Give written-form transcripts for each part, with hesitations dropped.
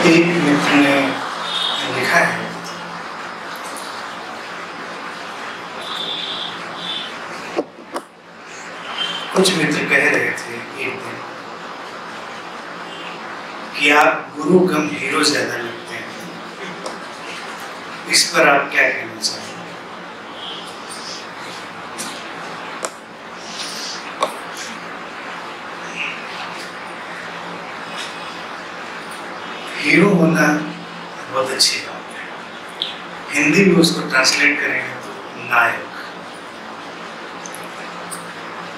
एक मित्र ने लिखा है, कुछ मित्र कह रहे थे एक दिन कि आप गुरु कम हीरो ज्यादा लगते हैं। इस पर आप क्या कहना चाहेंगे? हीरो होना बहुत अच्छी बात है। हिंदी में उसको ट्रांसलेट करेंगे तो नायक,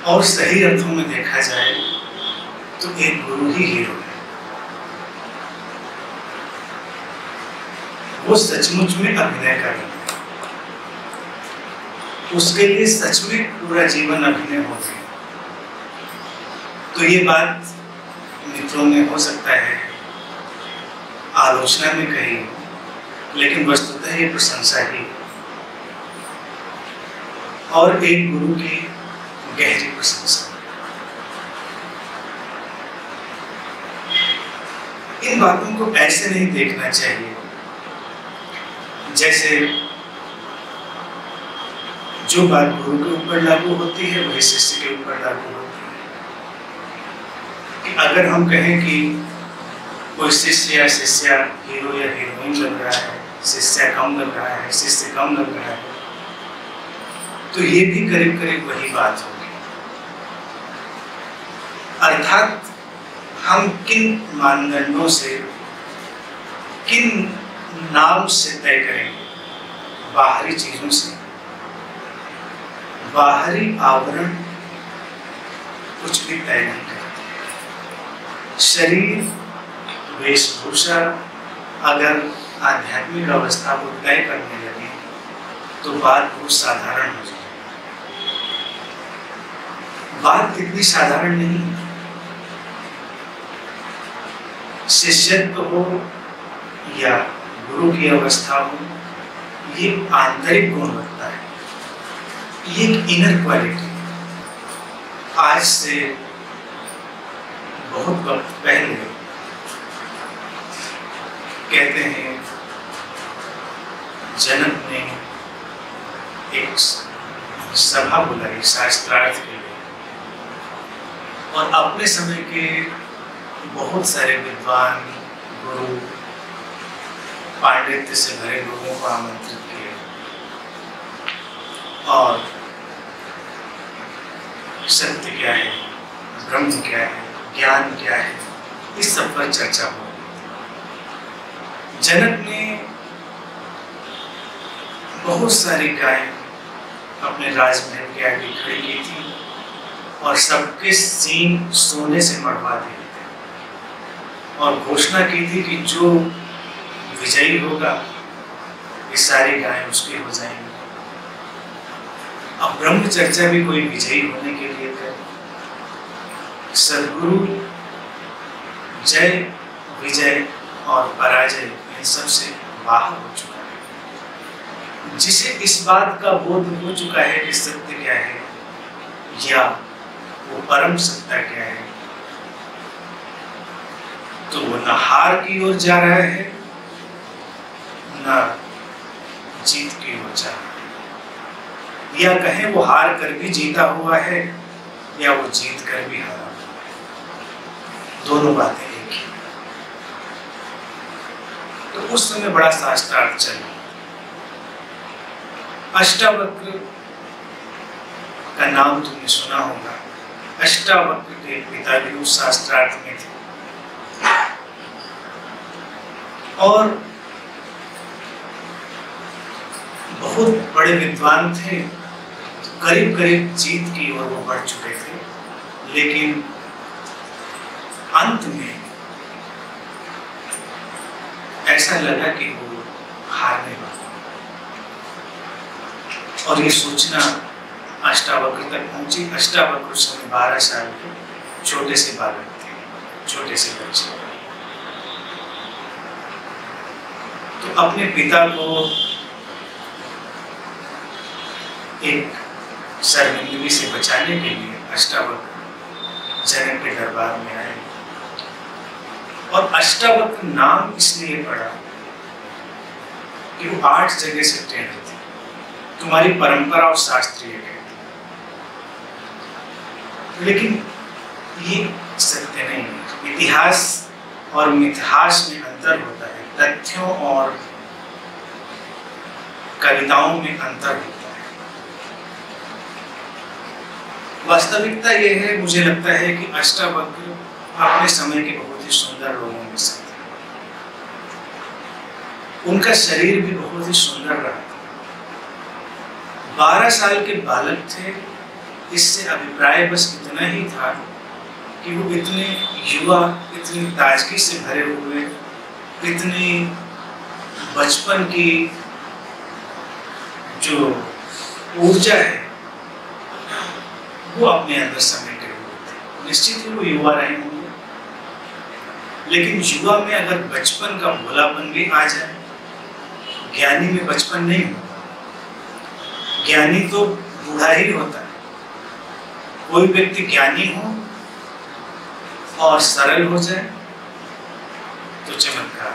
और सही अर्थों में देखा जाए तो एक गुरु ही हीरो है। वो सचमुच में अभिनय कर रहा है, उसके लिए सच में पूरा जीवन अभिनय हो गया। तो ये बात मित्रों ने हो सकता है आलोचना में कही, लेकिन वस्तुतः ये प्रशंसा ही और एक गुरु की गहरी प्रशंसा। इन बातों को ऐसे नहीं देखना चाहिए जैसे जो बात गुरु के ऊपर लागू होती है वही शिष्य के ऊपर लागू होती है। कि अगर हम कहें कि कोई शिष्य या शिष्या हीरो या हीरोइन लग रहा है, शिष्या कम लग रहा है, शिष्य कम लग रहा है, तो ये भी करीब करीब वही बात होगी। अर्थात हम किन मानदंडों से, किन नाम से तय करेंगे, बाहरी चीजों से। बाहरी आवरण कुछ भी तय नहीं करते। शरीर, वेशभूषा अगर आध्यात्मिक अवस्था को तय करने लगे तो बात बहुत साधारण हो जाए। बात इतनी साधारण नहीं है। शिष्यत्व हो या गुरु की अवस्था हो, ये आंतरिक गुणवत्ता है, ये एक इनर क्वालिटी। आज से बहुत वक्त पहले कहते हैं जनक ने एक सभा बुलाई शास्त्रार्थ के लिए, और अपने समय के बहुत सारे विद्वान, गुरु, पांडित्य से भरे लोगों को आमंत्रित किया और सत्य क्या है, ब्रह्म क्या है, ज्ञान क्या है, इस सब पर चर्चा हो। जनक ने बहुत सारी गायें अपने राजमहल के आगे खड़ी की थी और सबके सींग सोने से मढ़वा दिए थे और घोषणा की थी कि जो विजयी होगा ये सारी गायें उसकी हो जाएंगी। अब ब्रह्म चर्चा भी कोई विजयी होने के लिए करे। सद्गुरु जय, विजय और पराजय इन सबसे बाहर हो चुका है। जिसे इस बात का बोध हो चुका है कि सत्य क्या है या वो परम सत्ता क्या है, तो वो न हार की ओर जा रहा है न जीत की ओर जा रहा है। या कहें वो हार कर भी जीता हुआ है या वो जीत कर भी हारा, दोनों बातें एक ही। तो उस समय बड़ा शास्त्रार्थ चला। अष्टावक्र का नाम तुमने सुना होगा। अष्टावक्र के पिता भी उस शास्त्रार्थ में थे और बहुत बड़े विद्वान थे। तो करीब करीब जीत की ओर वो बढ़ चुके थे, लेकिन अंत में ऐसा लगा कि वो हारने वाला। और ये सूचना अष्टावक्र तक पहुंची। अष्टावक्र उस समय 12 साल के छोटे से बालक थे, छोटे से बच्चे। तो अपने पिता को एक शर्मिंदगी से बचाने के लिए अष्टावक्र जनक के दरबार में आए और अष्टावक्र नाम इसलिए पड़ा कि वो 8 जगह से टेढ़े थे। तुम्हारी परंपरा और शास्त्रीय कहती, लेकिन ये सत्य नहीं है। इतिहास और मिथहास में अंतर होता है, तथ्यों और कविताओं में अंतर होता है। वास्तविकता यह है, मुझे लगता है कि अष्टावक्र अपने समय के बहुत ही सुंदर लोगों में से थे। उनका शरीर भी बहुत ही सुंदर रहा था। 12 साल के बालक थे। इससे अभिप्राय बस इतना ही था कि वो इतने युवा, इतनी ताजगी से भरे हुए, इतनी बचपन की जो ऊर्जा है वो अपने अंदर समेटे हुए थे। निश्चित ही वो युवा रहे होंगे, लेकिन युवा में अगर बचपन का भोलापन भी आ जाए, ज्ञानी में बचपन नहीं होता। ज्ञानी तो बूढ़ा ही होता है। कोई व्यक्ति ज्ञानी हो और सरल हो जाए तो चमत्कार,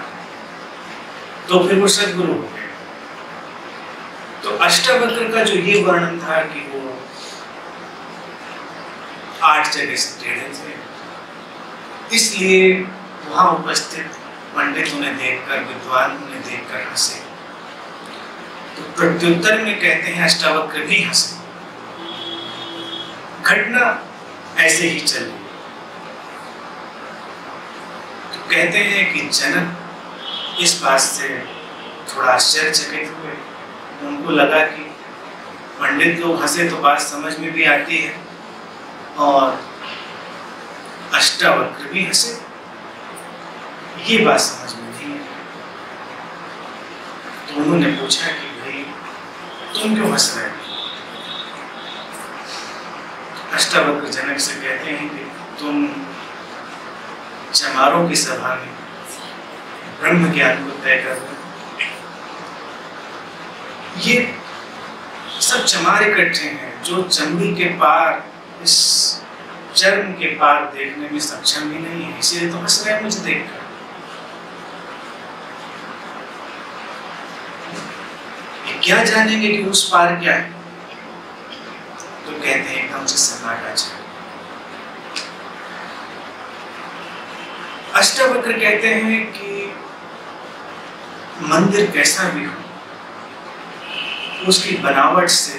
तो फिर वो सद्गुरु हो गए। तो अष्टावक्र का जो ये वर्णन था कि वो 8 जगह से टेढ़े थे, इसलिए वहां उपस्थित पंडित उन्हें देखकर, विद्वान उन्हें देखकर हंसे। तो प्रत्युत्तर में कहते हैं अष्टावक्र भी हंसे। घटना ऐसे ही चली। तो कहते हैं कि जनक इस बात से थोड़ा आश्चर्यचकित हुए। उनको लगा कि पंडित लोग हंसे तो बात समझ में भी आती है, और अष्टावक्र भी हंसे, ये बात समझ में नहीं आई। तो उन्होंने पूछा कि भाई तुम क्यों हंस रहे हो? अष्टावक्र जनक से कहते हैं कि तुम चमारों की सभा में ब्रह्म ज्ञान को तय कर रहे हो। ये सब चमार इकट्ठे हैं जो चमड़ी के पार, इस चर्म के पार देखने में सक्षम ही नहीं है, इसीलिए तो हंस रहे हैं मुझे देखकर। ये क्या जानेंगे कि उस पार क्या है? तो कहते हैं एकदम से सन्नाटा आ जाए। अष्टावक्र कहते हैं कि मंदिर कैसा भी हो, उसकी बनावट से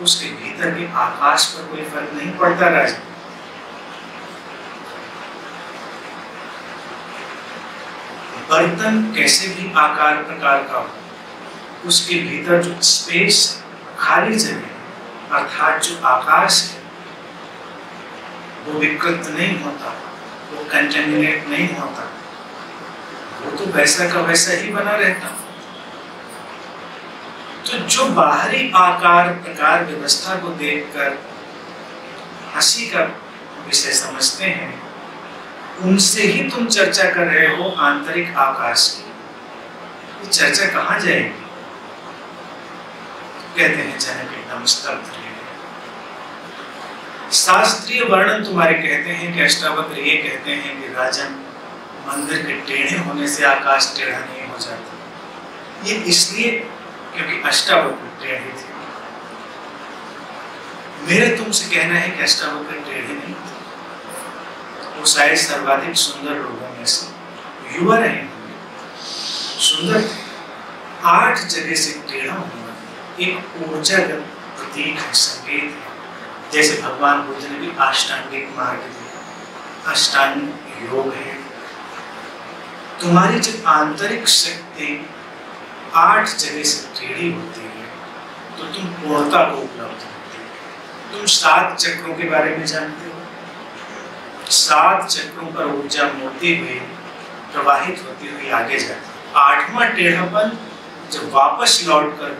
उसके भीतर के आकाश पर कोई फर्क नहीं पड़ता राजा। बर्तन कैसे भी आकार प्रकार का हो, उसके भीतर जो स्पेस, खाली जगह, अर्थात जो आकाश है, वो विकृत नहीं होता, वो कंटेमिनेट नहीं होता, वो तो वैसा का वैसा ही बना रहता। तो जो बाहरी आकार प्रकार व्यवस्था को देखकर हंसी का विषय समझते हैं, उनसे ही तुम चर्चा कर रहे हो आंतरिक आकाश की। ये चर्चा कहाँ जाएगी? कहते हैं जनक एकदम स्तब्ध रहे। शास्त्रीय वर्णन तुम्हारे कहते हैं कि अष्टावक्र ये कहते हैं कि राजन, मंदिर के टेढ़े होने से आकाश टेढ़ा नहीं हो जाता। ये इसलिए क्योंकि अष्टावक्र टेढ़े थे। मेरे तुमसे कहना है कि अष्टावक्र टेढ़े नहीं थे। वो शायद सर्वाधिक सुंदर लोगों में से युवा रहे होंगे, सुंदर थे। 8 जगह से टेढ़ा होना एक ऊर्जागत प्रतीक है, संकेत है। जैसे भगवान बुद्ध ने भी अष्टांगिक मार्ग दिया, अष्टांग योग है। तुम्हारी जब आंतरिक शक्ति 8 जगह से टेढ़ी होती है तो तुम पूर्णता को उपलब्ध होती है। तुम 7 चक्रों के बारे में जानते हो। 7 चक्रों पर ऊर्जा मोड़ती हुई, प्रवाहित होती हुई आगे जाती है। 8वां टेढ़ापन जब वापस लौट कर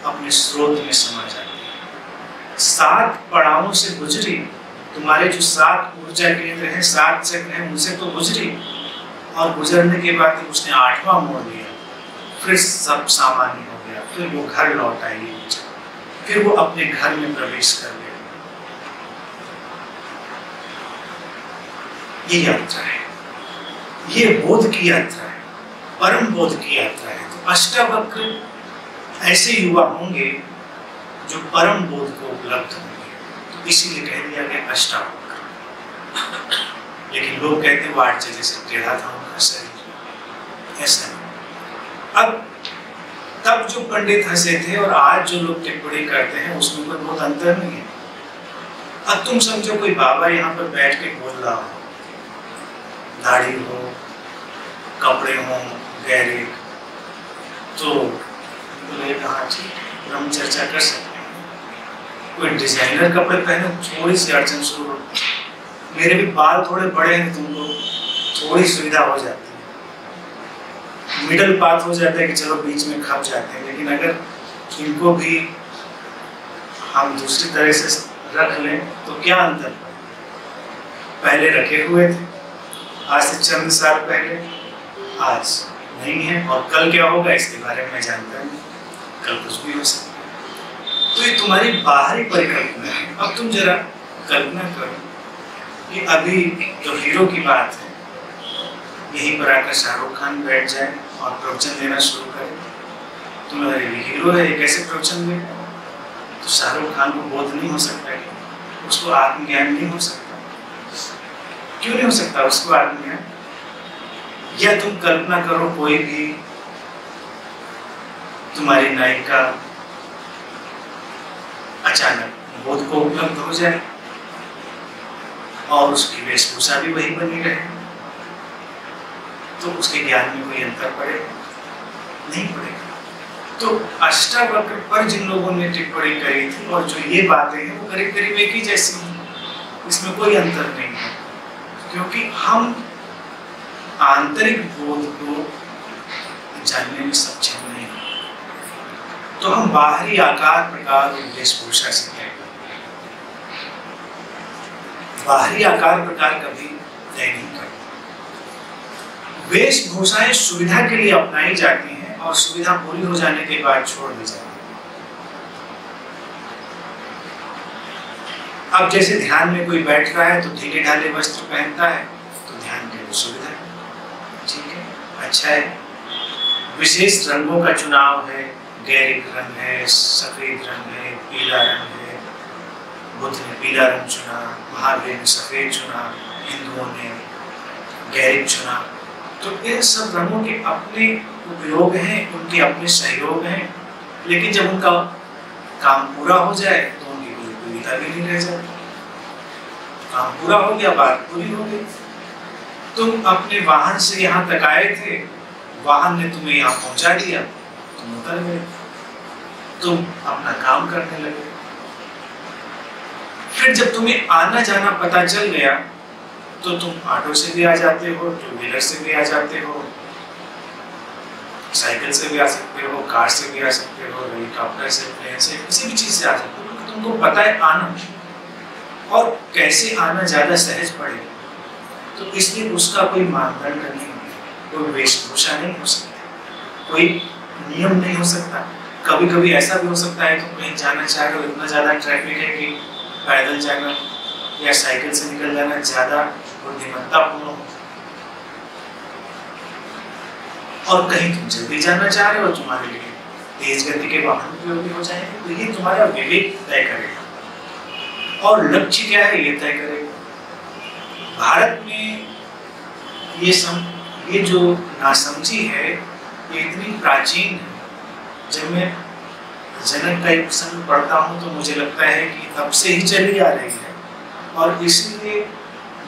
अपने स्रोत में समा जाती है। 7 पड़ावों से गुजरी, तुम्हारे जो 7 ऊर्जा केंद्र हैं, 7 चक्र हैं, उनसे तो गुजरी, और गुजरने के बाद उसने 8वां मोड़ लिया, फिर सब सामान्य हो गया। फिर वो घर लौट आई, फिर वो अपने घर में प्रवेश कर गया। ये यात्रा है। ये बोध की यात्रा है, परम बोध की यात्रा है। तो अष्टावक्र ऐसे युवा होंगे जो परम बोध को उपलब्ध होंगे, तो इसीलिए कह दिया गया अष्टावक्र। लेकिन लोग कहते हैं वो 8 जगह से टेढ़ा था उनका शरीर, ऐसा नहीं। अब तब जो पंडित हंसे थे और आज जो लोग टिप्पणी करते हैं उसमें कोई बहुत अंतर नहीं है। अब तुम समझो कोई बाबा यहाँ पर बैठ के बोल रहा हो, दाढ़ी हो, कपड़े हो गहरे, तो हाँ ठीक है, हम चर्चा कर सकते हैं। कोई डिजाइनर कपड़े पहने, थोड़ी सी अड़चन शुरू होती है। मेरे भी बाल थोड़े बड़े हैं, तुमको थोड़ी सुविधा हो जाती है, मिडल पाथ हो जाता है कि चलो बीच में खप जाते हैं। लेकिन अगर इनको भी हम दूसरी तरह से रख लें तो क्या अंतर पहले रखे हुए थे, आज से चंद साल पहले, आज नहीं है, और कल क्या होगा इसके बारे में मैं जानता नहीं, कल कुछ भी हो सकता है। तो ये तुम्हारी बाहरी परिकल्पना है। अब तुम जरा कल्पना करो कि अभी जो हीरो की बात है, यहीं पर आकर शाहरुख खान बैठ जाए और प्रवचन देना शुरू करे, तुम्हारे हीरो है, ये कैसे प्रवचन दे? तो शाहरुख खान को बोध नहीं हो सकता है, उसको आत्मज्ञान नहीं हो सकता। क्यों नहीं हो सकता उसको आत्मज्ञान? या तुम कल्पना करो कोई भी तुम्हारी नायिका अचानक बोध को उपलब्ध हो जाए और उसकी वेशभूषा भी वही बनी रहे, तो उसके ज्ञान में कोई अंतर पड़ेगा? नहीं पड़ेगा। तो अष्टावक्र पर जिन लोगों ने टिप्पणी करी थी और जो ये बातें हैं वो करीब करीब एक ही जैसी हैं, इसमें कोई अंतर नहीं है, क्योंकि हम आंतरिक बोध को जानने में सक्षम नहीं है। तो हम बाहरी आकार प्रकार और वेशभूषा से तय करते हैं, बाहरी आकार प्रकार कभी तय नहीं करते। वेशभूषाएं सुविधा के लिए अपनाई जाती हैं और सुविधा पूरी हो जाने के बाद छोड़ दी जाती है। अब जैसे ध्यान में कोई बैठ रहा है तो ढीले ढाले वस्त्र पहनता है, तो ध्यान के लिए सुविधा है, ठीक है, अच्छा है। विशेष रंगों का चुनाव है, गैरिक रंग है, सफेद रंग है, पीला रंग है, बुद्ध ने पीला रंग चुना, महावीर ने सफेद चुना, हिंदुओं ने गैरिक चुना। तो इन सब रंगों के अपने उपयोग हैं, उनके अपने सहयोग हैं, लेकिन जब उनका काम पूरा हो जाए तो उनकी कोई उपयोगिता भी नहीं रह जाती। काम पूरा हो गया, बात पूरी हो गई। तुम अपने वाहन से यहाँ तक आए थे, वाहन ने तुम्हें यहाँ पहुंचा दिया, तुम उतर गए, तुम अपना काम करने लगे। फिर जब तुम्हें आना जाना पता चल गया तो तुम ऑटो से भी आ जाते हो, टू व्हीलर से भी आ जाते हो, साइकिल से भी आ सकते हो, कार से भी आ सकते हो, हेलीकॉप्टर से, प्लेन से, किसी भी चीज से आ सकते हो, क्योंकि तुमको पता है आना और कैसे आना ज्यादा सहज पड़ेगा। तो इसलिए उसका कोई मानदंड नहीं है, कोई वेशभूषा नहीं हो सकती, कोई नियम नहीं हो सकता। कभी कभी ऐसा भी हो सकता है तुम कहीं जाना चाह रहे हो, इतना ज्यादा ट्रैफिक है कि पैदल जाना या साइकिल से निकल जाना ज्यादा बुद्धिमत्तापूर्ण हो, और कहीं तुम जल्दी जाना चाह रहे हो, तुम्हारे लिए तेज गति के वाहन उपयोगी हो जाएंगे, तो ये तुम्हारा विवेक तय करेगा। और लक्ष्य क्या है ये तय करेगा। भारत में ये जो नासमझी है ये इतनी प्राचीन है। जब मैं जनक का एक प्रसंग पढ़ता हूँ तो मुझे लगता है कि तब से ही चली आ रही है, और इसलिए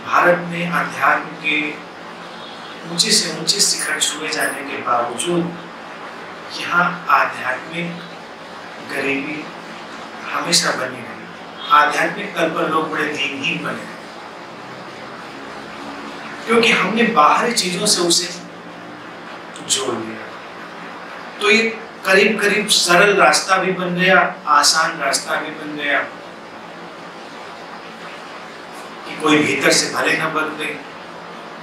भारत में अध्यात्म के ऊंचे से ऊंचे शिखर छुए जाने के बावजूद यहाँ आध्यात्मिक गरीबी हमेशा बनी रही। आध्यात्मिक तल पर लोग बड़े दीनहीन बने रहे, क्योंकि हमने बाहरी चीजों से उसे जोड़ लिया। तो ये करीब करीब सरल रास्ता भी बन गया, आसान रास्ता भी बन गया कि कोई भीतर से भले न बदले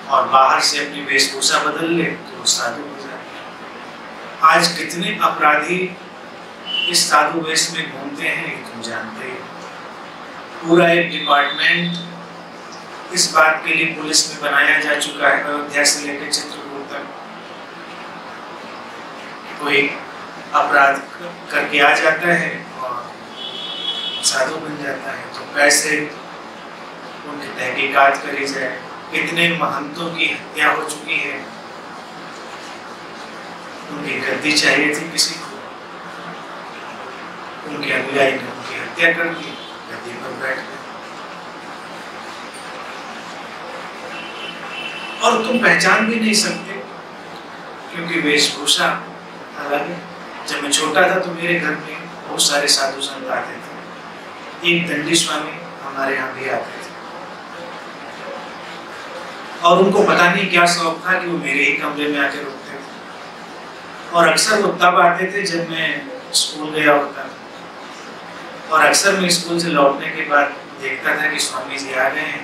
और बाहर से अपनी वेशभूषा बदल ले तो वो साधु हो जाए। आज कितने अपराधी इस साधु वेश में घूमते हैं ये तुम जानते ही। पूरा एक डिपार्टमेंट इस बात के लिए पुलिस में बनाया जा चुका है अयोध्या से लेकर चित्रकूट तक। कोई अपराध करके आ जाता है और साधु बन जाता है, तो कैसे उनकी तहकीकात करी जाए। कितने महंतों की हत्या हो चुकी है, उनकी गद्दी चाहिए थी किसी को, उनके अनुयायी ने उनकी हत्या कर दी, गद्दी पर बैठ गए। और तुम पहचान भी नहीं सकते क्योंकि वेशभूषा अलग है। जब मैं छोटा था तो मेरे घर में बहुत सारे साधु संत आते थे। एक दंडी स्वामी हमारे यहाँ भी आते थे और उनको पता नहीं क्या शौक था कि वो मेरे ही कमरे में आके रुकते थे। और अक्सर वो तब आते थे जब मैं स्कूल गया होता था। और अक्सर मैं स्कूल से लौटने के बाद देखता था कि स्वामी जी आ गए हैं,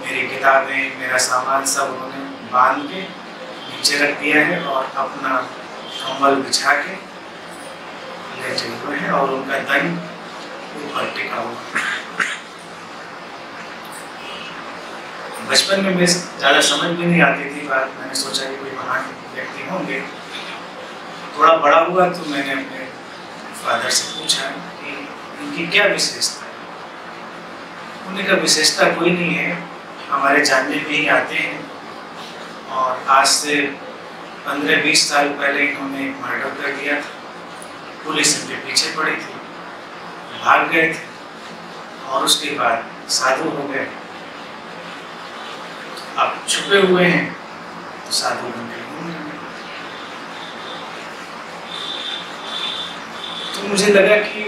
मेरी किताबें, मेरा सामान सब उन्होंने बांध के नीचे रख दिया है और अपना कंबल बिछा के लेटे हुए हैं और उनका दंड ऊपर टिका हुआ। बचपन में मैं ज़्यादा समझ भी नहीं आती थी बात, मैंने सोचा कि कोई महान व्यक्ति होंगे। थोड़ा बड़ा हुआ तो मैंने अपने फादर से पूछा कि इनकी क्या विशेषता है। उन्होंने कहा विशेषता कोई नहीं है, हमारे जानने में ही आते हैं और आज से 15-20 साल पहले इन्होंने एक मर्डर कर दिया था। पुलिस इनके पीछे पड़ी थी, भाग गए थे और उसके बाद साधु हो गए। अब छुपे हुए हैं तो साधु बन गए। तो मुझे लगा कि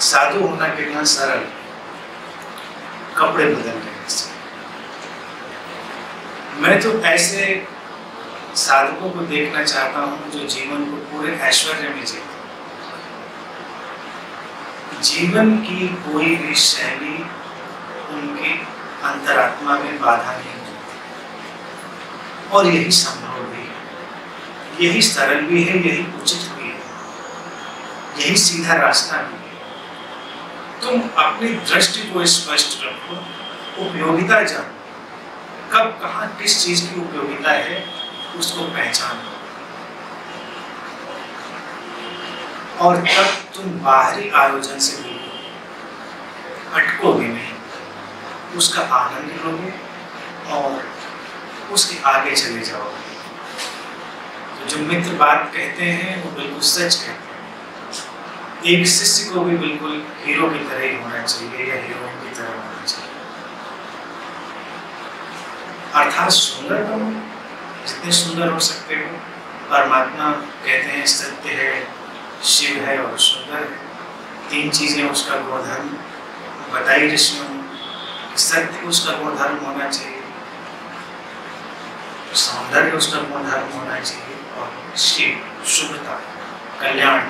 साधु होना कितना सरल, कपड़े बदलने से। मैं तो ऐसे साधकों को देखना चाहता हूँ जो जीवन को पूरे ऐश्वर्य में जीते। जीवन की कोई भी शैली उनके अंतरात्मा में बाधा नहीं देती और यही संभव भी है, यही सरल भी है, यही उचित भी है, यही सीधा रास्ता भी है। तुम अपनी दृष्टि को स्पष्ट रखो, उपयोगिता जानो, कब कहाँ किस चीज की उपयोगिता है उसको पहचानो और तब तुम बाहरी आयोजन से बिल्कुल अटकोगे नहीं, उसका आनंद लोगे और उसके आगे चले जाओगे। तो जो मित्र बात कहते हैं वो बिल्कुल सच कहते हैं। एक शिष्य को भी बिल्कुल हीरो की तरह ही होना चाहिए या हीरोइन की तरह होना चाहिए। अर्थात सुंदर बनो, जितने सुंदर हो सकते हो। परमात्मा कहते हैं सत्य है, शिव है और सुंदर है। 3 चीजें उसका गुणधर्म बताई ऋषियों ने। सत्य उसका गुणधर्म होना चाहिए, सौंदर्य उसका गुणधर्म होना चाहिए और शिव शुभता, कल्याण।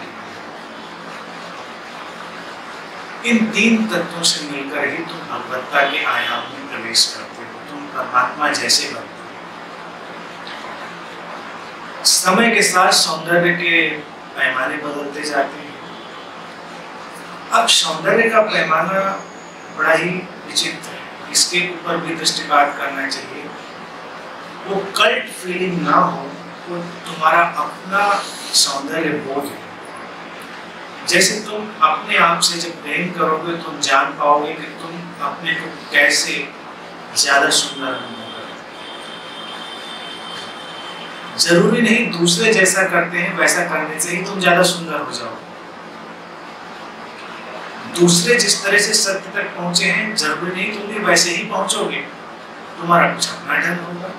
इन 3 तत्वों से मिलकर ही तुम भगवत्ता के आयाम में प्रवेश करते हो, तुम परमात्मा जैसे बनते हो। समय के साथ सौंदर्य के पैमाने बदलते जाते हैं। अब सौंदर्य का पैमाना बड़ा ही विचित्र है, इसके ऊपर भी दृष्टिपात करना चाहिए। वो कल्ट फीलिंग ना हो, वो तुम्हारा अपना सौंदर्य बोध है। जैसे तुम अपने आप से जब प्रेम करोगे तुम जान पाओगे कि तुम अपने को कैसे ज्यादा सुंदर अनुभव करते। जरूरी नहीं दूसरे जैसा करते हैं वैसा करने से ही तुम ज्यादा सुंदर हो जाओ। दूसरे जिस तरह से सत्य तक पहुंचे हैं जरूरी नहीं तुम भी वैसे ही पहुंचोगे, तुम्हारा कुछ अपना ढंग होगा।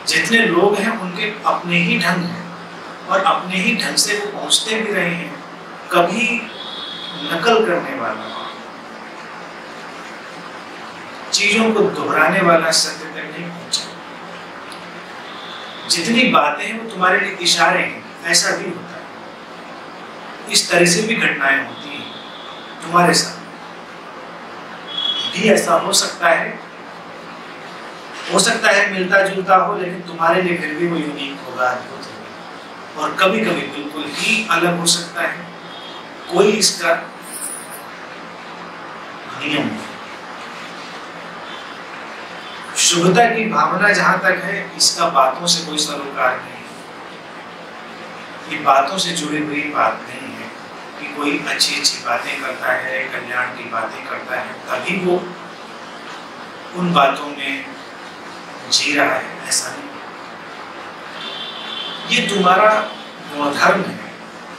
जितने लोग हैं उनके अपने ही ढंग हैं और अपने ही ढंग से वो पहुंचते भी रहे हैं। कभी नकल करने वाला, चीजों को दोहराने वाला सत्य तक नहीं पहुंचा। जितनी बातें हैं वो तुम्हारे लिए इशारे हैं, ऐसा भी होता है। इस तरह से भी घटनाएं होती हैं तुम्हारे साथ भी। ऐसा हो सकता है मिलता जुलता हो, लेकिन तुम्हारे लिए फिर भी वो यूनिक होगा, अद्भुत होगा। और कभी कभी बिल्कुल ही अलग हो सकता है, कोई इसका नियम नहीं। शुभता की भावना जहां तक है, इसका बातों से कोई सरोकार नहीं है। ये बातों से जुड़ी हुई बात नहीं है कि कोई अच्छी अच्छी बातें करता है, कल्याण की बातें करता है, तभी वो उन बातों में जी रहा है, ऐसा नहीं। ये तुम्हारा गुणधर्म है,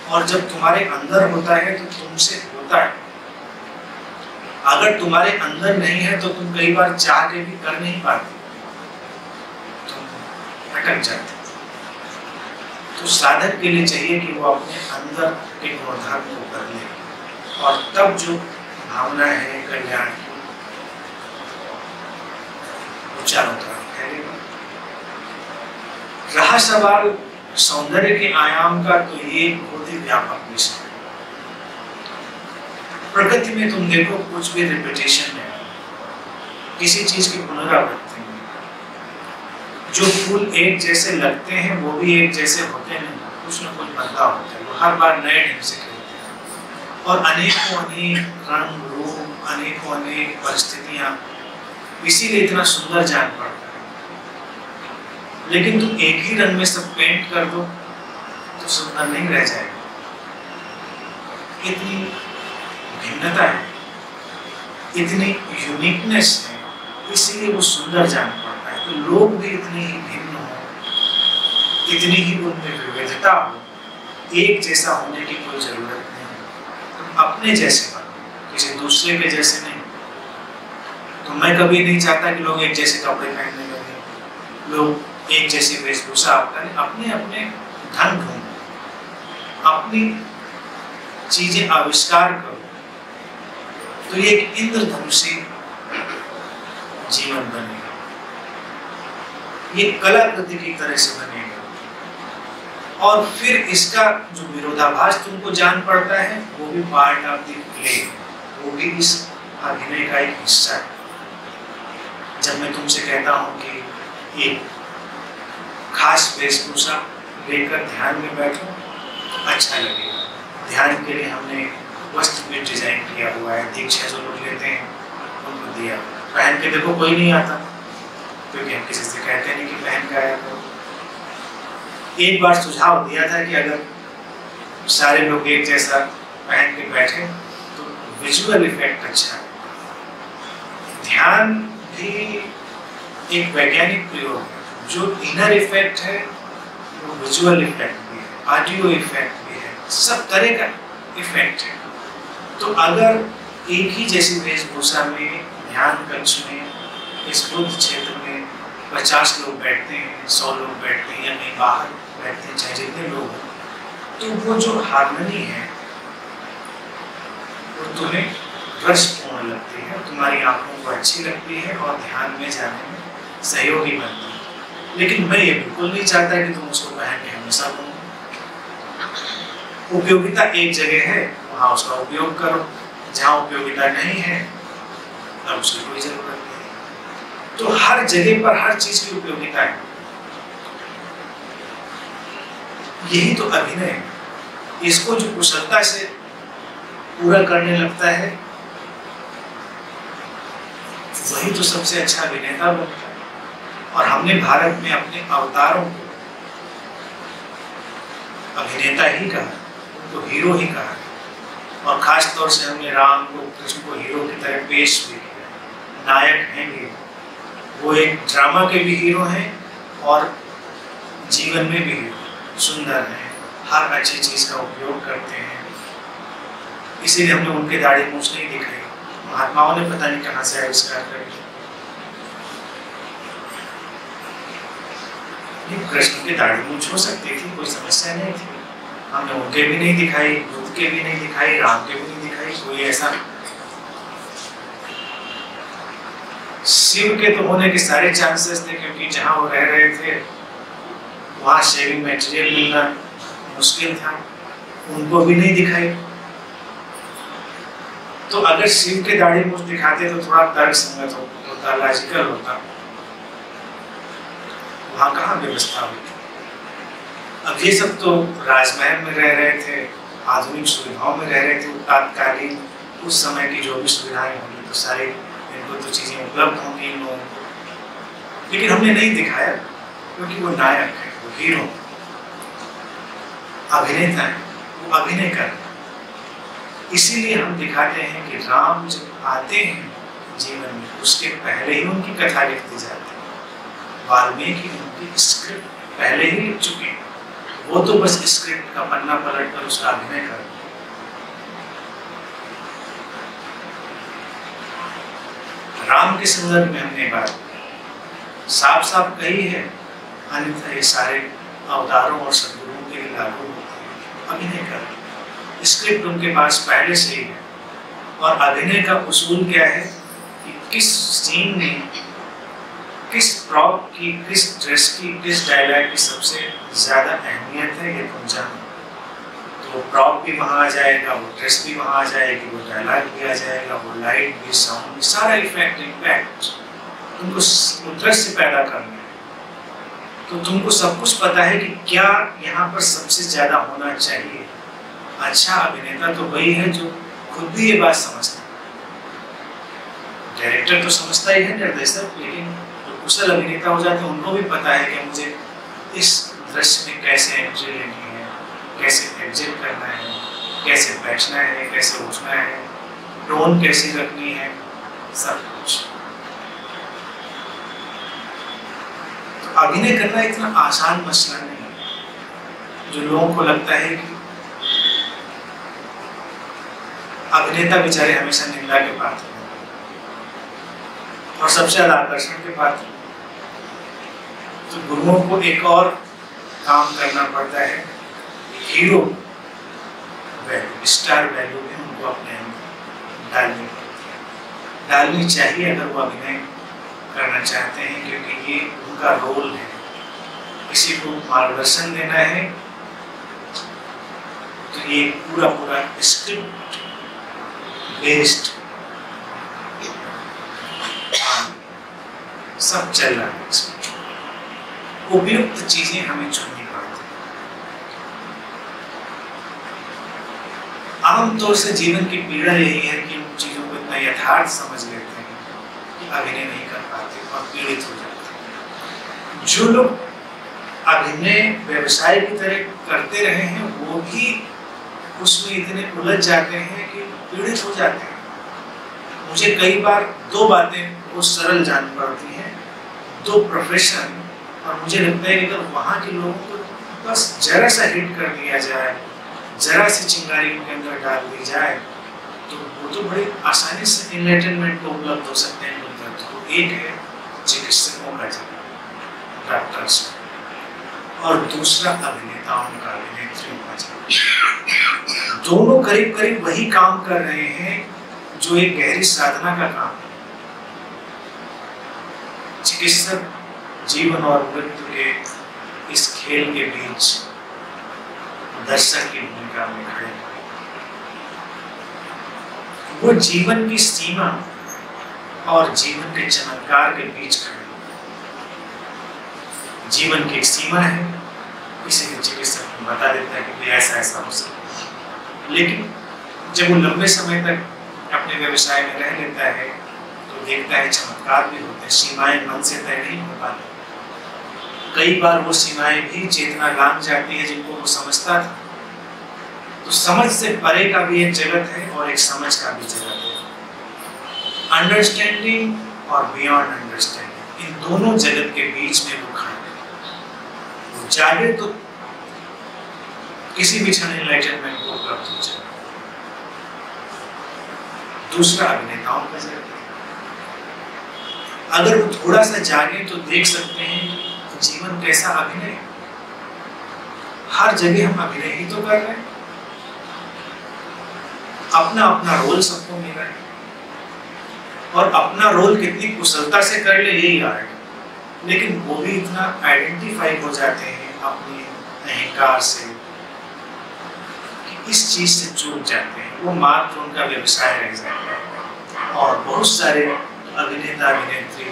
और जब तुम्हारे अंदर होता है तो तुमसे होता है। अगर तुम्हारे अंदर नहीं है तो तुम कई बार चाह के भी कर नहीं पाते, तुम अटक जाते। तो साधक के लिए चाहिए कि वो अपने अंदर के गुणधर्म को कर ले, और तब जो भावना है कल्याण की, वो चारों तरफ फैलेगा। रहा सवाल सौंदर्य के आयाम का, तो ये बहुत ही व्यापक विषय है। प्रकृति में तुम देखो, कुछ भी रिपीटेशन है, किसी चीज की पुनरावृत्ति में। जो फूल एक जैसे लगते हैं वो भी एक जैसे होते नहीं, कुछ न कुछ बदलाव होता है, वो हर बार नए ढंग से खिलते हैं। और अनेकों अनेक रंग रूप, अनेकों अनेक परिस्थितियां, इसीलिए इतना सुंदर जान पड़ता है। लेकिन तुम एक ही रंग में सब पेंट कर दो तो सुंदर नहीं रह जाएगा। इतनी भिन्नता है, इतनी यूनिकनेस है, इसीलिए वो सुंदर जान पड़ता है। तो लोग भी इतने ही भिन्न हो, इतनी ही उनमें विविधता हो, एक जैसा होने की कोई जरूरत नहीं। तुम अपने जैसे बनो, किसी दूसरे के जैसे नहीं। तो मैं कभी नहीं चाहता कि लोग एक जैसे कपड़े पहनने लगे, लोग एक जैसी वेशभूषा करें। अपने अपने ढंग ढूंढो, अपनी चीजें आविष्कार करो, तो ये एक इंद्रधनुषी जीवन बनेगा, ये कलाकृति की तरह से बनेगा। और फिर इसका जो विरोधाभास तुमको जान पड़ता है, वो भी पार्ट ऑफ द प्ले, वो भी इस अभिनय का एक हिस्सा है। जब मैं तुमसे कहता हूँ कि एक खास वेशभूषा लेकर ध्यान में बैठो, अच्छा लगेगा। ध्यान के लिए हमने वस्त्र भी डिजाइन किया हुआ है, दीक्षा जो लोग लेते हैं उनको दिया। पहन के देखो, कोई नहीं आता, क्योंकि हम किसी से कहते नहीं कि पहन के आया करो। एक बार सुझाव दिया था कि अगर सारे लोग एक जैसा पहन के बैठे तो विजुअल इफेक्ट अच्छा है। ध्यान भी एक वैज्ञानिक प्रयोग है। जो इनर इफेक्ट है वो विजुअल इफेक्ट भी है, ऑडियो इफेक्ट भी है, सब तरह का इफेक्ट है। तो अगर एक ही जैसी वेशभूषा में ध्यान कक्ष में इस बुद्ध क्षेत्र में 50 लोग बैठते हैं, 100 लोग बैठते हैं, या कहीं बाहर बैठते हैं, चाहे जितने लोग हैं, तो वो जो हार्मनी है वो तुम्हें रसपूर्ण लगती है, तुम्हारी आंखों को अच्छी लगती है और ध्यान में जाने में सहयोगी बनती है। लेकिन मैं ये बिल्कुल नहीं चाहता कि तुम उसको पहन के हमेशा घूमो। उपयोगिता एक जगह है, वहां उसका उपयोग करो। जहां उपयोगिता नहीं है तब उसकी कोई जरूरत नहीं। तो हर जगह पर हर चीज की उपयोगिता है। यही तो अभिनय है। इसको जो कुशलता से पूरा करने लगता है वही तो सबसे अच्छा अभिनेता बनता है। और हमने भारत में अपने अवतारों को अभिनेता ही कहा, उनको हीरो ही कहा। और खास तौर से हमने राम को, कृष्ण को हीरो की तरह पेश भी किया। नायक हैं हीरो, वो एक ड्रामा के भी हीरो हैं और जीवन में भी हीरो। सुंदर हैं, हर अच्छी चीज का उपयोग करते हैं, इसीलिए हमने उनके दाढ़ी मूंछ नहीं दिखाई। महात्माओं ने पता नहीं कहां से आविष्कार कर दिया। कृष्ण की दाढ़ी मूंछ हो सकती थी, कोई समस्या नहीं थी। हमने उनके भी नहीं दिखाई, बुद्ध के भी नहीं दिखाई, राम के भी नहीं दिखाई, कोई ऐसा। शिव के तो होने के सारे चांसेस थे, क्योंकि जहां वो रह रहे थे वहां शेविंग मटेरियल मिलना मुश्किल था, उनको भी नहीं दिखाई। तो अगर शिव के दाढ़ी मूंछ दिखाते तो थोड़ा तर्क संगत होता, लॉजिकल होता। वहां कहाँ व्यवस्था हुई थी। अब ये सब तो राजमहल में रह रहे थे, आधुनिक सुविधाओं में रह रहे थे। तात्कालीन उस समय की जो भी सुविधाएं होंगी तो सारी इनको तो चीजें उपलब्ध होंगी इन लोगों को। लेकिन हमने नहीं दिखाया क्योंकि वो नायक है, वो हीरो, अभिनेता है, वो अभिनय कर रहे हैं। इसीलिए हम दिखाते हैं कि राम जब आते हैं जीवन में, उसके पहले ही उनकी कथा लिखती जाती है। वाल्मीकि उनकी स्क्रिप्ट पहले ही लिख चुके हैं, वो तो बस स्क्रिप्ट का पन्ना पलट कर उसका अभिनय कर। राम के संदर्भ में हमने बात साफ साफ कही है, अन्यथा ये सारे अवतारों और सद्गुरुओं के लिए लागू होते हैं। अभिनय कर, स्क्रिप्ट उनके पास पहले से ही है। और अभिनय का उसूल क्या है कि किस सीन में किस प्रॉप की, किस ड्रेस की, किस डायलॉग की सबसे ज्यादा अहमियत है, ये तुम जानो। तो प्रॉप भी वहाँ आ जाएगा, वो ड्रेस भी वहाँ आ जाएगी, वो डायलॉग भी आ जाएगा, वो लाइट भी, साउंड भी, सारा इफेक्ट इम्पैक्ट तुमको उधर से पैदा करना है। तो तुमको सब कुछ पता है कि क्या यहाँ पर सबसे ज्यादा होना चाहिए। अच्छा अभिनेता तो वही है जो खुद भी ये बात समझता है। डायरेक्टर तो समझता ही है, निर्देशक, लेकिन जो कुशल अभिनेता हो जाते हैं उनको भी पता है कि मुझे इस दृश्य में कैसे एंट्री लेनी है, कैसे एग्जिट करना है, कैसे बैठना है, कैसे उठना है, टोन कैसी रखनी है, सब कुछ। तो अभिनय करना इतना आसान मसला नहीं है। जो लोगों को लगता है कि अभिनेता बेचारे हमेशा निंदा के पात्र हैं और सबसे ज्यादा आकर्षण के पात्र। तो गुरुओं को एक और काम करना पड़ता है, हीरो वैल्यू, स्टार वैल्यू भी उनको अपने अंदर डालनी चाहिए अगर वो अभिनय करना चाहते हैं, क्योंकि ये उनका रोल है। किसी को मार्गदर्शन देना है तो ये पूरा स्क्रिप्ट बेस्ड सब चल रहा है। इसमें उपयुक्त चीजें हमें चुननी पड़ती हैं। आमतौर से जीवन की पीड़ा यही है कि उन चीजों को इतना यथार्थ समझ लेते हैं कि अभिनय नहीं कर पाते और पीड़ित हो जाते हैं। जो लोग अभिनय व्यवसाय की तरह करते रहे हैं वो भी उसमें इतने उलझ जाते हैं कि पीड़ित हो जाते हैं। मुझे कई बार दो बातें वो सरल जान पड़ती हैं, दो प्रोफेशन, और मुझे लगता है कि अगर वहाँ के लोगों को बस जरा सा हिट कर दिया जाए, जरा सी चिंगारी उनके अंदर डाल दी जाए, तो वो तो बड़ी आसानी से एंटरटेनमेंट को उपलब्ध हो सकते हैं। तो एक है चिकित्सकों का जगह, डॉक्टर्स, और दूसरा अभिनेताओं का, अभिनेत्रियों का जगह। दोनों करीब करीब वही काम कर रहे हैं जो एक गहरी साधना का काम है। चिकित्सक जीवन और मृत्यु के इस खेल के बीच दर्शक की भूमिका में खड़े हैं। वो जीवन की सीमा और जीवन के चमत्कार के बीच खड़े हैं। जीवन की एक सीमा है, किसी भी चिकित्सक बता देता है कि ऐसा ऐसा हो सकता है, लेकिन जब वो लंबे समय तक अपने व्यवसाय में रह लेता है तो देखता है चमत्कार भी होते हैं। सीमाएं मन से तय नहीं हो पाती। कई बार वो सीमाएं भी चेतना लांघ जाती है जिनको वो समझता था। तो समझ से परे का भी एक जगत है और एक समझ का भी जगत है। अंडरस्टैंडिंग और बियॉन्ड अंडरस्टैंडिंग, इन दोनों जगत के बीच में वो खड़ा है। वो चाहे तो किसी भी क्षण एनलाइटनमेंट को उपलब्ध हो जाए। दूसरा अभिनेताओं का जगत, अगर वो थोड़ा सा जागे तो देख सकते हैं कि जीवन कैसा अभिनय। हर जगह हम अभिनय ही तो कर रहे हैं, अपना अपना रोल सबको मिल रहा है, और अपना रोल कितनी कुशलता से कर ले यही आर्ट है। लेकिन वो भी इतना आइडेंटिफाई हो जाते हैं अपने अहंकार से कि इस चीज से चूक जाते हैं, वो मात्र उनका व्यवसाय रह जाता है। और बहुत सारे अभिनेता अभिनेत्री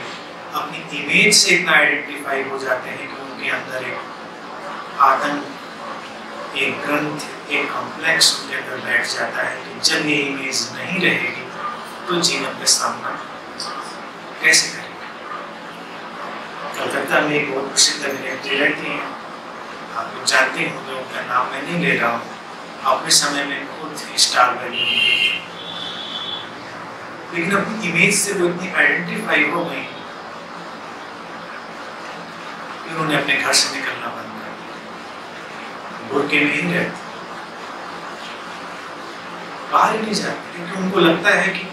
अपनी इमेज से इतना आइडेंटिफाई हो जाते हैं कि उनके अंदर एक आतंक, एक ग्रंथ, एक कॉम्प्लेक्स उनके अंदर बैठ जाता है कि जब ये इमेज नहीं रहेगी तो जीवन का सामना कैसे करेंगे, कलकत्ता में एक बहुत प्रसिद्ध अभिनेत्री रहती हैं, आप लोग जानते होंगे, उनका नाम मैं नहीं ले रहा हूँ। अपने समय में बहुत ही स्टार वैल्यू थी, लेकिन अपनी इमेज से वो इतनी आइडेंटिफाई हो गई कि उन्होंने अपने घर से निकलना बंद कर दिया, बुर्के में ही रहती, बाहर ही नहीं जाती, क्योंकि उनको लगता है कि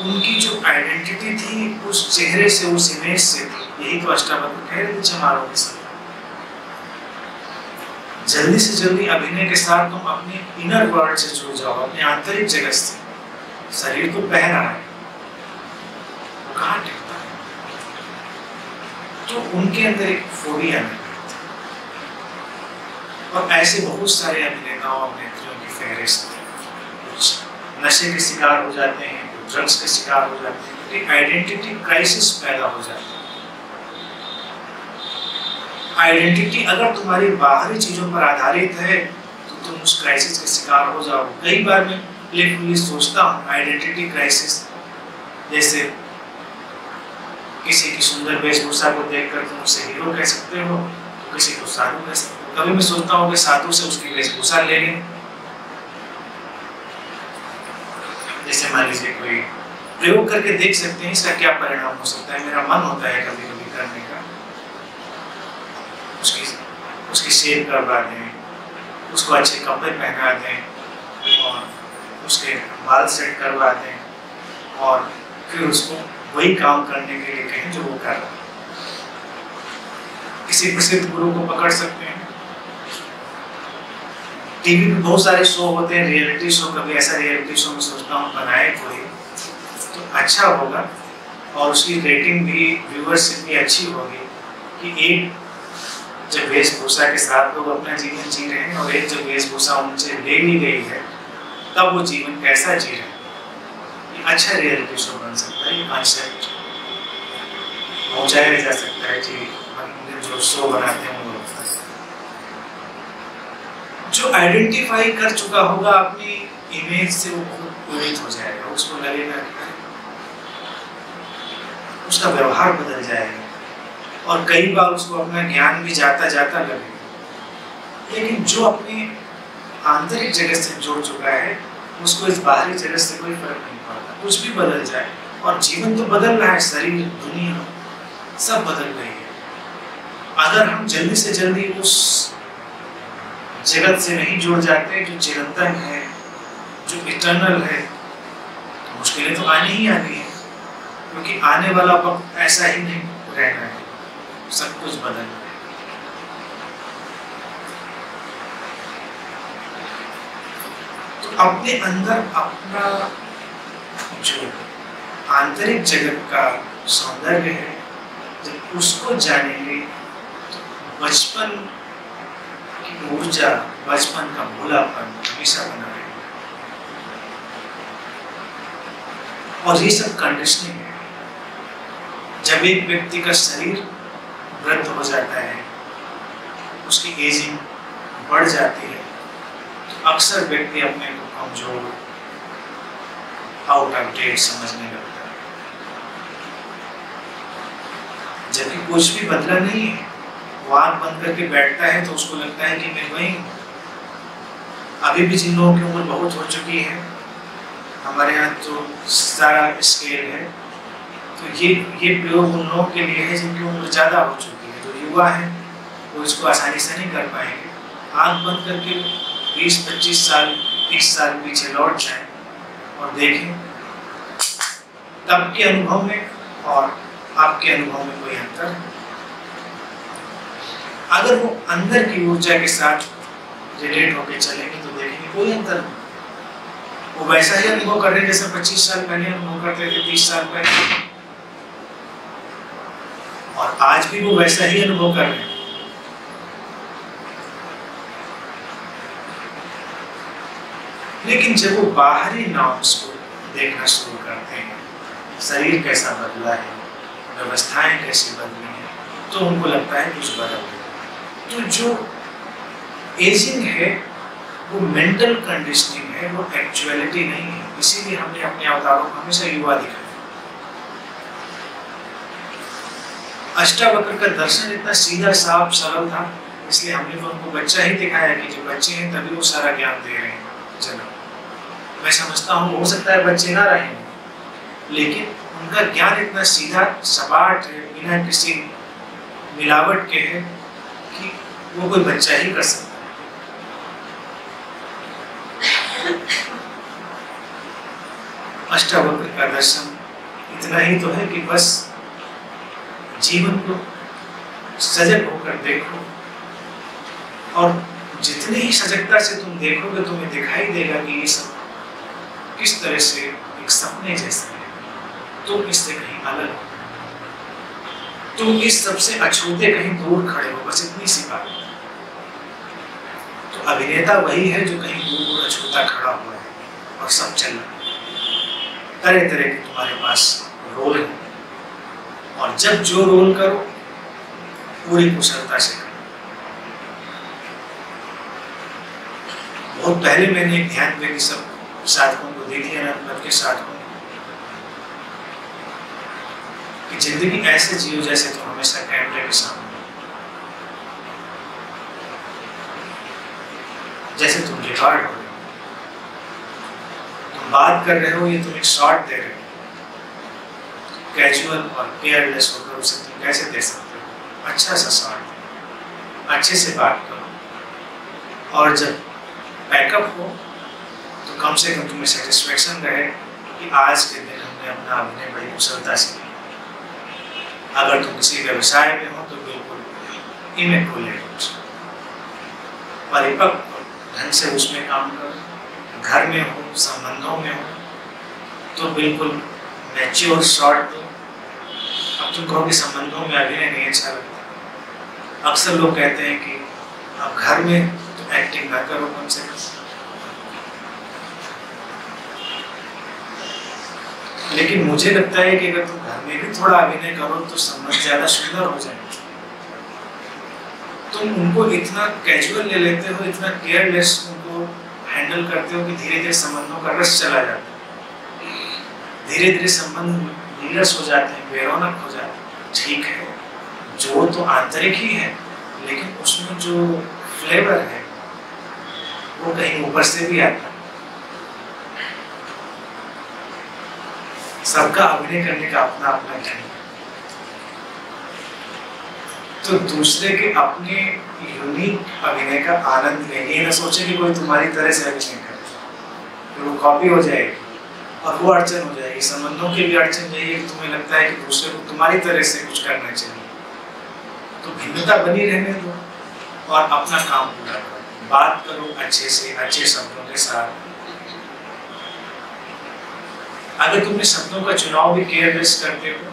उनकी जो आइडेंटिटी थी उस चेहरे से, उस इमेज से थी। यही तो अष्टावक्र कह रहे थे चमारों के समय, जल्दी से जल्दी अभिनय के साथ तुम अपने इनर वर्ल्ड से जुड़ जाओ, अपने आंतरिक जगत से। शरीर तो बह रहा है, वो कहाँ टिकता है? तो उनके अंदर एक फोबिया नहीं, और ऐसे बहुत सारे अभिनेताओं अभिनेत्रियों की फहरिस्त है। कुछ नशे के शिकार हो जाते हैं, कुछ ड्रग्स के शिकार हो जाते हैं, एक आइडेंटिटी क्राइसिस पैदा हो जाता है। आइडेंटिटी अगर तुम्हारी बाहरी चीजों पर आधारित है तो तुम उस क्राइसिस के शिकार हो जाओ। कई बार मैं प्लेफुली सोचता हूँ आइडेंटिटी क्राइसिस, जैसे किसी की सुंदर वेशभूषा को देखकर तुम उसे हीरो कह सकते हो, तो किसी को साधु कह सकते हो। कभी मैं सोचता हूँ कि साधु से उसकी वेशभूषा ले लें, जैसे मान लीजिए कोई प्रयोग करके देख सकते हैं इसका क्या परिणाम हो सकता है। मेरा मन होता है कभी कभी करने का, उसकी शेप करवा दें, उसको अच्छे कपड़े पहना दें और उसके बाल सेट करवा दें और फिर उसको वही काम करने के लिए कहें जो वो कर रहा है। किसी प्रसिद्ध गुरु को पकड़ सकते हैं। टीवी पे बहुत सारे शो होते हैं, रियलिटी शो। कभी ऐसा रियलिटी शो में सोचता हूँ बनाए कोई तो अच्छा होगा और उसकी रेटिंग भी, व्यूअरशिप भी अच्छी होगी कि एक जब वेशभूषा के साथ लोग अपना जीवन जी रहे हैं और एक जब वेशभूषा उनसे ले ली गई है तब वो जीवन कैसा जी रहे हैं। ये अच्छा रियलिटी शो बन सकता है, ये कॉन्सेप्ट पहुंचाया जा सकता है जी, जो शो बनाते हैं वो। जो आइडेंटिफाई कर चुका होगा अपनी इमेज से वो बहुत पीड़ित हो जाएगा, उसको लगेगा उसका व्यवहार बदल जाएगा और कई बार उसको अपना ज्ञान भी जाता जाता लगेगा। लेकिन जो अपने आंतरिक जगत से जुड़ चुका है उसको इस बाहरी जगत से कोई फर्क नहीं पड़ता, कुछ भी बदल जाए। और जीवन तो बदल रहा है, शरीर, दुनिया सब बदल रही है। अगर हम जल्दी से जल्दी उस जगत से नहीं जुड़ जाते जो चिरंतन है, जो इटर्नल है, तो मुश्किलें तो आनी ही आनी है, क्योंकि आने वाला वक्त ऐसा ही नहीं रहना है, सब कुछ बदल रहा है। तो अपने अंदर अपना जो आंतरिक जगत का सौंदर्य है, जब उसको जानेंगे तो बचपन की ऊर्जा, बचपन का भोलापन हमेशा बना रहेगा। और ये सब कंडीशनिंग है। जब एक व्यक्ति का शरीर वृद्ध हो जाता है, उसकी एजिंग बढ़ जाती है, तो अक्सर व्यक्ति अपने को कमजोर, आउट ऑफ डेट समझने लगता है, जबकि कुछ भी बदला नहीं है। वो आँख बंद करके बैठता है तो उसको लगता है कि मैं वही हूँ। अभी भी जिन लोगों की उम्र बहुत हो चुकी है, हमारे यहाँ तो सारा स्केल है, तो ये प्रयोग उन लोगों के लिए है जिनकी उम्र ज़्यादा हो चुकी है। जो युवा है वो इसको आसानी से नहीं कर पाएंगे। आँख बंद करके 20-25 साल 30 साल पीछे लौट जाएं और देखें, तब के अनुभव में और आपके अनुभव में कोई अंतर है? अगर वो अंदर की ऊर्जा के साथ रिलेट होकर चलेंगे तो देखेंगे कोई अंतर नहीं। वो वैसा ही अनुभव कर रहे हैं जैसे 25 साल पहले अनुभव करते थे, 30 साल पहले, और आज भी वो वैसा ही अनुभव कर रहे हैं। लेकिन जब वो बाहरी नॉर्म्स को देखना शुरू करते हैं, शरीर कैसा बदला है, व्यवस्थाएं कैसी बदली हैं, तो उनको लगता है कुछ बदल गया। तो जो एजिंग है वो मेंटल कंडीशनिंग है, वो एक्चुअलिटी नहीं है। इसीलिए हमने अपने अवतारों को हमेशा युवा दिखाया। अष्टावक्र का दर्शन इतना सीधा साफ सरल था, इसलिए हमने तो उनको बच्चा ही दिखाया कि जो बच्चे हैं तभी वो सारा ज्ञान दे रहे हैं जन्म। मैं समझता हूँ हो सकता है बच्चे ना रहे, लेकिन उनका ज्ञान इतना सीधा सपाट है, बिना किसी मिलावट के है कि वो कोई बच्चा ही कर सकता है। अष्टावक्र का दर्शन इतना ही तो है कि बस जीवन को सजग होकर देखो, और जितनी ही सजगता से तुम देखोगे तुम्हें दिखाई देगा कि ये सब किस तरह से एक सपने जैसे है। तुम इससे कहीं अलग हो, तुम इस सबसे अछूते कहीं दूर खड़े हो, बस इतनी सी बात। तो अभिनेता वही है जो कहीं दूर अछूता खड़ा हुआ है और सब चल रहा है। तरह तरह के तुम्हारे पास रोल है, और जब जो रोल करो पूरी कुशलता से करो। बहुत पहले मैंने एक ध्यान देने सब साधकों को दे दिया, अनंत के साधकों कि जिंदगी ऐसे जियो जैसे तुम हमेशा कैमरे के सामने, जैसे तुम रिकॉर्ड हो रहे हो, तुम बात कर रहे हो, ये तुम एक शॉट दे रहे हो, कैजुअल और केयरलेस होकर उसे तुम कैसे दे सकते हो? अच्छा सा शॉट, अच्छे से बात करो, और जब बैकअप हो तो कम से कम तुम्हें सेटिस्फेक्शन रहे कि आज के दिन हमने अपना अभिनय बड़ी कुशलता से किया। अगर तुम किसी व्यवसाय में हो तो बिल्कुल इमेकुलेट, परिपक्व ढंग से उसमें काम करो। घर में हो, संबंधों में हो तो बिल्कुल मैच्योर शॉट दो। अब तुम कहो कि संबंधों में अभिनय नहीं अच्छा लगता, अक्सर लोग कहते हैं कि अब घर में तो एक्टिंग ना करो कम से कम। लेकिन मुझे लगता है कि अगर तुम घर में भी थोड़ा अभिनय करो तो संबंध ज्यादा सुंदर हो जाएंगे। तुम उनको इतना कैजुअल ले लेते हो, इतना केयरलेस उनको हैंडल करते हो कि धीरे धीरे संबंधों का रस चला जाता है, धीरे धीरे संबंध नीरस हो जाते हैं, बेरौनक हो जाते हैं। ठीक है, जोड़ तो आंतरिक ही है, लेकिन उसमें जो फ्लेवर है वो कहीं ऊपर से भी आता है। सबका अभिनय करने का अपना अपना ढंग है, तो दूसरे के अपने यूनिक अभिनय का आनंद लें। ये ना सोचे कि कोई तुम्हारी तरह से अभिनय करे, तो वो कॉपी हो जाएगी और वो अड़चन हो जाएगी। संबंधों की भी अड़चन यही है कि तुम्हें लगता है कि दूसरे को तुम्हारी तरह से कुछ करना चाहिए, तो भिन्नता बनी रहने दो और अपना काम पूरा करो। बात करो अच्छे से, अच्छे शब्दों के साथ। अगर तुमने शब्दों का चुनाव भी केयरलेस करते हो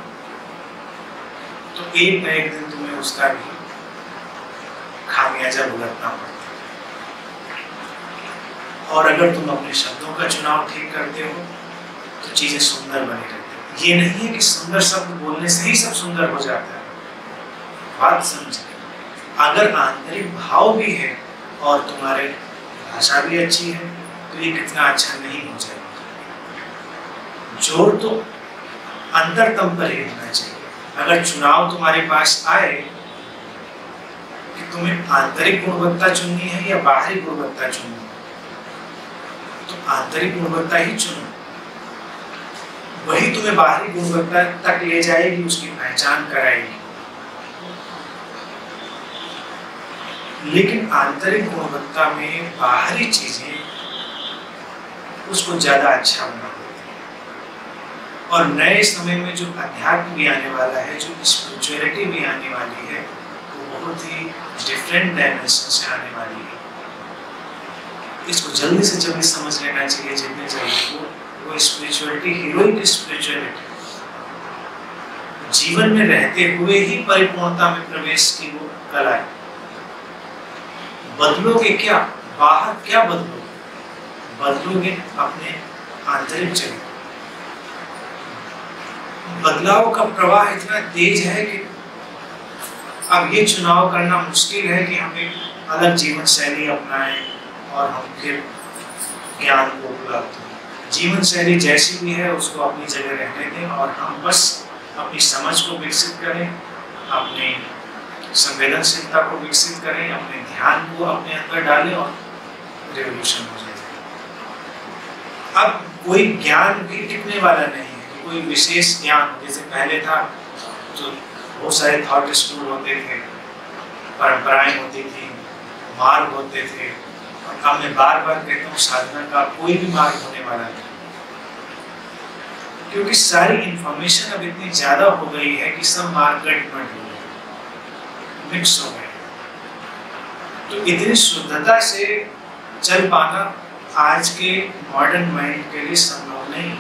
तो एक न एक दिन तुम्हें उसका भी खामियाजा भुगतना पड़ता है। और अगर तुम अपने शब्दों का चुनाव ठीक करते हो तो चीजें सुंदर बनी रहती है। ये नहीं है कि सुंदर शब्द बोलने से ही सब सुंदर हो जाता है। बात समझे, अगर आंतरिक भाव भी है और तुम्हारे भाषा भी अच्छी है तो ये कितना अच्छा नहीं हो जाएगा। जोर तो अंतरतम पर ही होना चाहिए। अगर चुनाव तुम्हारे पास आए कि तुम्हें आंतरिक गुणवत्ता चुननी है या बाहरी गुणवत्ता चुननी है, तो आंतरिक गुणवत्ता ही चुनो, वही तुम्हें बाहरी गुणवत्ता तक ले जाएगी, उसकी पहचान कराएगी। लेकिन आंतरिक गुणवत्ता में बाहरी चीजें उसको ज्यादा अच्छा बना देती है। और नए समय में जो अध्यात्म भी आने वाला है, जो स्पिरिचुअलिटी भी आने वाली है, वो बहुत ही डिफरेंट डायमेंशन से आने वाली है। इसको जल्दी से जल्दी समझ लेना चाहिए जितने जल्दी वो स्पिरिचुअलिटी, हीरोइक स्पिरिचुअलिटी, जीवन में रहते हुए ही परिपूर्णता में प्रवेश की वो कला है। बदलोगे क्या, बाहर क्या बदलोगे? बदलोगे अपने आंतरिक चरित्र। बदलाव का प्रवाह इतना तेज है कि अब ये चुनाव करना मुश्किल है कि हम एक अलग जीवन शैली अपनाएं और हम फिर ज्ञान को उपलब्ध हो। जीवन शैली जैसी भी है उसको अपनी जगह रहने दें और हम बस अपनी समझ को विकसित करें, अपनी संवेदनशीलता को विकसित करें, अपने ध्यान को अपने अंदर डालें और रिवॉल्यूशन हो जाए। अब कोई ज्ञान भी टिकने वाला नहीं है, कोई विशेष ज्ञान जैसे पहले था तो बहुत सारे थॉट स्कूल होते थे, परंपराएं होती थी, मार्ग होते थे। और अब मैं बार बार कहता हूँ साधना का कोई भी मार्ग होने वाला नहीं, क्योंकि सारी इंफॉर्मेशन अब इतनी ज्यादा हो गई है कि सब मार्ग गठबंध हो गए, मिक्स हो गए। तो इतनी शुद्धता से चल पाना आज के मॉडर्न माइंड के लिए संभव नहीं।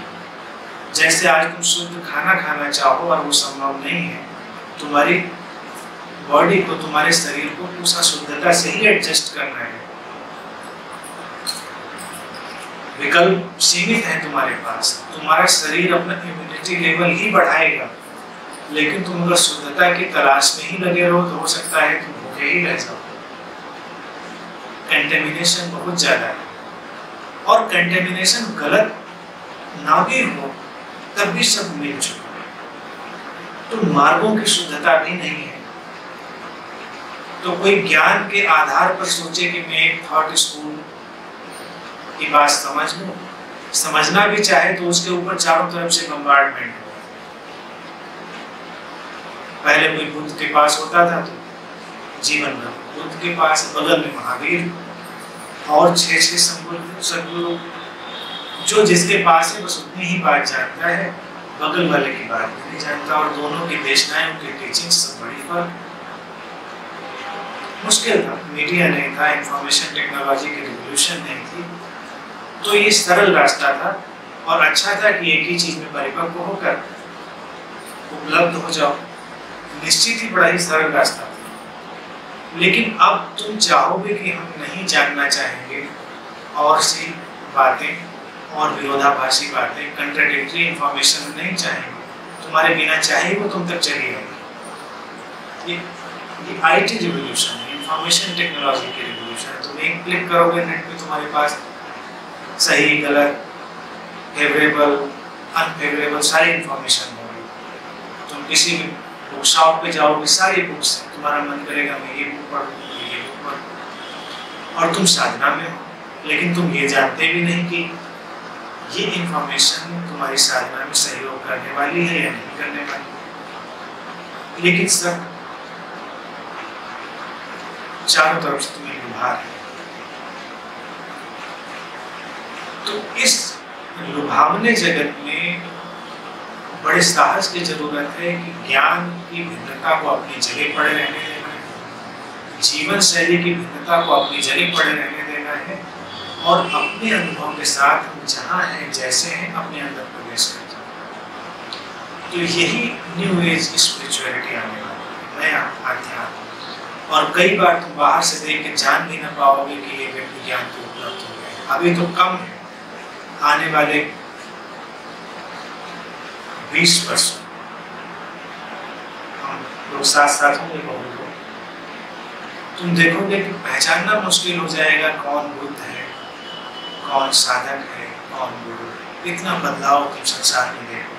जैसे आज तुम शुद्ध खाना खाना चाहो और वो संभव नहीं है, तुम्हारी बॉडी को, तुम्हारे शरीर को उस अशुद्धता से ही एडजस्ट करना है। विकल्प सीमित है तुम्हारे पास, तुम्हारा शरीर अपना इम्यूनिटी लेवल ही बढ़ाएगा, लेकिन तुम अगर शुद्धता की तलाश में ही लगे रहो तो हो सकता है तुम भूखे ही रह जाओ। कंटेमिनेशन बहुत ज्यादा है, और कंटेमिनेशन गलत ना भी हो तब भी सब मिल चुका है, तो मार्गों की शुद्धता भी नहीं है। तो कोई ज्ञान के आधार पर सोचे कि मैं एक थॉट स्कूल की बात समझ लूं, समझना भी चाहे तो उसके ऊपर चारों तरफ से बम्बार्डमेंट हो। पहले कोई बुद्ध के पास होता था तो जीवन भर बुद्ध के पास, बगल में महावीर और 6 सदगुरु, जो जिसके पास है बस उतनी ही बात जानता है, बगल वाले की बात नहीं जानता। और दोनों की देशनाएं, उनकी टीचिंग्स सब बड़ी फर्क। मुश्किल था, मीडिया नहीं था, इंफॉर्मेशन टेक्नोलॉजी की रिवॉल्यूशन नहीं थी, तो ये सरल रास्ता था और अच्छा था कि एक ही चीज में परिपक्व होकर उपलब्ध हो जाओ। निश्चित ही बड़ा ही सरल रास्ता था। लेकिन अब तुम चाहोगे कि हम नहीं जानना चाहेंगे और सी बातें और विरोधाभासी बातें, कंट्राडिक्टरी इंफॉर्मेशन नहीं चाहेंगे, तुम्हारे बिना चाहे वो तुम तक चली आएगी। ये आईटी रिवॉल्यूशन है, इंफॉर्मेशन टेक्नोलॉजी की रिवॉल्यूशन है। तुम एक क्लिक करोगे नेट पे, तुम्हारे पास सही गलत, फेवरेबल अनफेवरेबल सारी इंफॉर्मेशन होगी। तुम किसी भी बुक शॉप पे जाओगे, सारी बुक्स, तुम्हारा मन करेगा मैं ये बुक पढ़ूं, ये बुक पढ़ूं, और तुम साधना में हो, लेकिन तुम ये जानते भी नहीं कि ये इंफॉर्मेशन तुम्हारी साधना में सहयोग करने वाली है या नहीं करने वाली। लेकिन सब चारों तरफ से तुम्हें लुभार है। तो इस लुभावने जगत में बड़े साहस की जरूरत है कि ज्ञान की भिन्नता को अपनी जगह पड़े रहने देना है, जीवन शैली की भिन्नता को अपनी जगह पड़े रहने देना है, और अपने अनुभव के साथ हम जहाँ हैं जैसे हैं अपने अंदर प्रवेश करते हैं। तो यही न्यू एज स्पिरिचुअलिटी आने वाली है, नया अध्यात्म। और कई बार तुम बाहर से देख के जान भी ना पाओगे कि ये व्यक्ति ज्ञान को उपलब्ध हो गया। अभी तो कम है, आने वाले 20 वर्ष हम लोग साथ साथ होंगे, बहुत लोग, तुम देखोगे कि पहचानना मुश्किल हो जाएगा कौन बुद्ध है, कौन साधक है, कौन गुरु है। इतना बदलाव तुम संसार में देखो।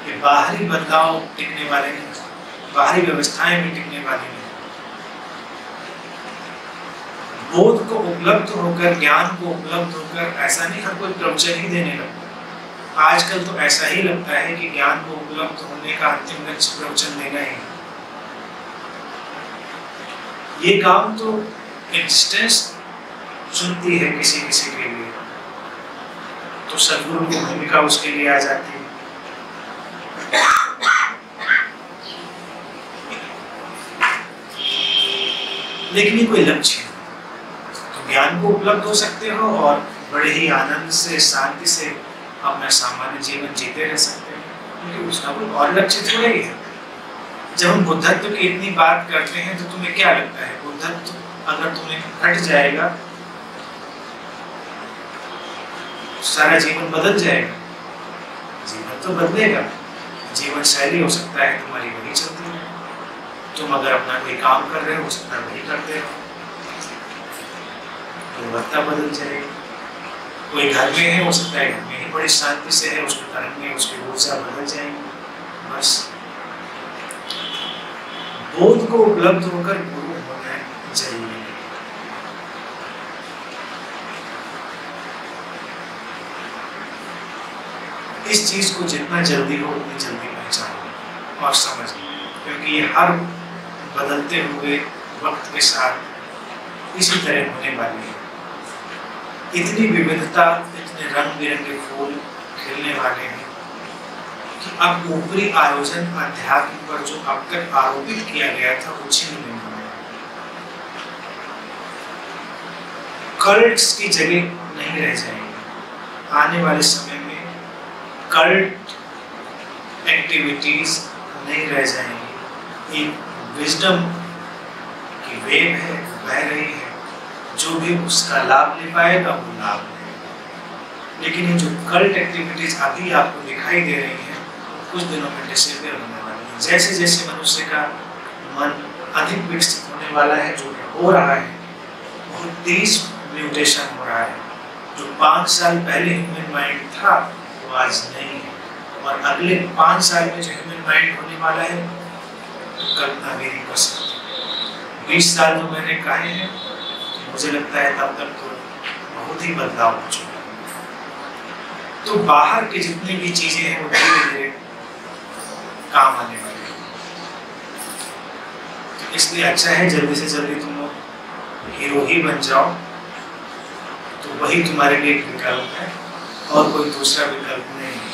ये बाहरी बदलाव टिकने वाले नहीं, बाहरी व्यवस्थाएं भी टिकने वाली नहीं। बोध को उपलब्ध होकर, ज्ञान को उपलब्ध होकर, ऐसा नहीं हर कोई प्रवचन ही देने लगता। आजकल तो ऐसा ही लगता है कि ज्ञान को उपलब्ध होने का अंतिम लक्ष्य प्रवचन देना ही। ये काम तो एग्जिस्टेंस सुनती है किसी किसी के लिए, तो सदगुरु की भूमिका उसके लिए आ जाती है। लेकिन ये कोई लक्ष्य है, तो ज्ञान को उपलब्ध हो सकते हो और बड़े ही आनंद से, शांति से अपना सामान्य जीवन जीते रह सकते हैं, क्योंकि उसका कोई और लक्ष्य थोड़ा ही है। जब हम बुद्धत्व की इतनी बात करते हैं तो तुम्हें क्या लगता है, बुद्धत्व अगर तुम्हें हट जाएगा सारा जीवन बदल जाएगा? जीवन तो बदलेगा, जीवन शैली हो सकता है तुम्हारी वही चलती है। तुम अगर अपना कोई काम कर रहे हो सकता है वही करते रहो, गुणवत्ता बदल जाएगी। कोई घर में है, हो सकता है घर में ही बड़ी शांति से है, उसके कर्म में उसकी ऊर्जा बदल जाएगी। बस बोध को उपलब्ध होकर गुरु होना जरूरी है। इस चीज को जितना जल्दी हो उतनी जल्दी पहचानो और समझो, क्योंकि ये हर बदलते हुए वक्त के साथ इसी तरह होने वाली है। इतनी विविधता, इतने रंग बिरंगे फूल खिलने वाले हैं कि अब ऊपरी आयोजन अध्यात्म पर जो अब तक आरोपित किया गया था वो छिन्न नहीं होगा। कल्ट्स की जगह नहीं रह जाएंगे। आने वाले समय में कल्ट एक्टिविटीज नहीं रह जाएंगी। एक विजडम की वेव है, बह रही है, जो भी उसका लाभ ले पाएगा वो लाभ लेगा। लेकिन ये जो कल्ट एक्टिविटीज अभी आपको दिखाई दे रही हैं कुछ दिनों में डिसअपियर होने वाली है। जैसे जैसे मनुष्य का मन अधिक विकसित होने वाला है, जो हो रहा है, बहुत तेज म्यूटेशन हो रहा है। जो 5 साल पहले ह्यूमन माइंड था वो आज नहीं है, और अगले 5 साल में जो ह्यूमन माइंड होने वाला है तो कल्पना भी नहीं कर सकते। 20 साल तो मैंने कहे हैं, मुझे लगता है तब तक तो बहुत ही बदलाव हो चुका है। तो बाहर की जितनी भी चीजें हैं वो धीरे धीरे काम आने वाली है। तो इसलिए अच्छा है जल्दी से जल्दी तुम लोग हीरो ही बन जाओ, तो वही तुम्हारे लिए एक विकल्प है और कोई दूसरा विकल्प नहीं है।